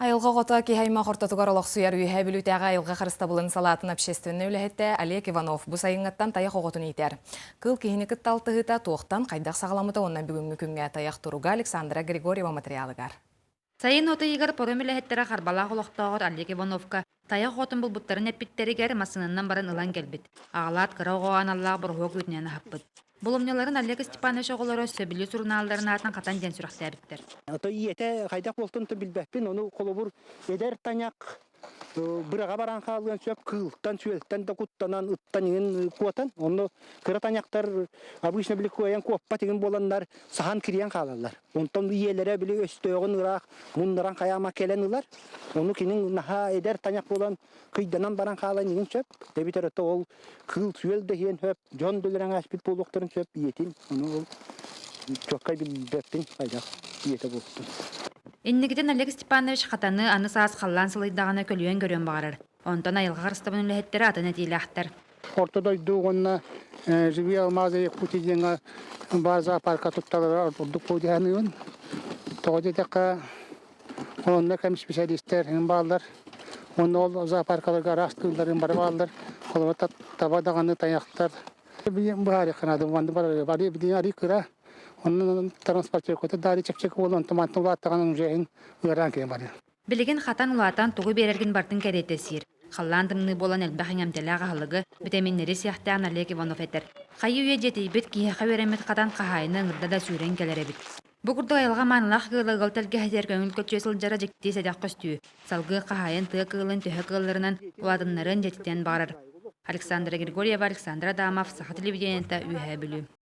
Айылға ғота кейхайма қортатуғар олықсуяр үйе білутәға айылға қарыста бұлын салатын общественный үләхетті Олег Иванов бұ сайыңаттан таяқ оғытын етер. Кыл кейінекі талтығыта тоқтан қайдақ сағаламыта онна бүгінгі күнге таяқ тұруға Александра Григорьева материалығар. Сайын оты егер порым үләхеттері қарбалақ олықтағыр Олег Ивановка таяқ отын бұл бұттарын әппеттерігер масынынан барын ылан келбет. Ағалат қыра оған Аллах бұрғы күтінені хаппыд. Бұлымнеларын Олег Степанович оғылары сөбілі сұрналарына атын қатан ден сұрақсы әбіттер. Ете қайдақ болтын білбәппен, оны қолы бұр едер таняқ бұраға баран қалған сөп қылықтан, сөйлттен да құттанан, ұттан еген қуатан. Оны қыра таняқтар обычно білік қойын қоппа теген боландар сахан кірген қалалар. Онтан иелері білі өстеуғын ұрақ, мұндаран қаяма келен ұлар. Оны кенің наға едер таняқ болан қиданан баран қалан еген сөп. Дебитер өтті ол қыл сөйлді ген сөп, жон дөлірен әспет болуқтырын сөп етін. Оны ол чоққай білбәптен қайдақ ете болуқтын. Иннигиден Олег Степанович қатаны аны саас қаллан сылайдағына көлуен көрен бағарыр. Онтан айылға қарыстабын үләхеттері атын әтейлі ақтар. Ортодой дуғынна живи алмазы екутиденға бар зоопарка тұтталар ұрдық бұдияныйын. Тоғыды дәққа онына кәмі специалистер балдар. Оны ол зоопаркаларға растылдарын бар балдар. Олар табадағаны таяқтар. Бұхари қанады, бары біден ари күра. Onun transportör kötü dari çekçek olan tomatın ulattığının üzeyin uyaran keyin var. Білеген қатан улатан туғы берерген бартын кәретесір. Қалландымны болан әлбәхін әмтеліға халығы бітаминнері сияқтан Олег Иванов етер. Қайы үйе жетей бет кейіға веремет қатан қағайыны ыңырда да сүйрен келер бит. Бұқырды айылға манылақ ғылы ғылтәлгі әдер көңіл көтче сылжара жекті сәдәқ көстүү. Салғы қағайын тұғы қылын түхі қылырынан уладынларын жетітен барыр. Александра Григорьева, Александра Дамов, Саха телевидениета үйе білу.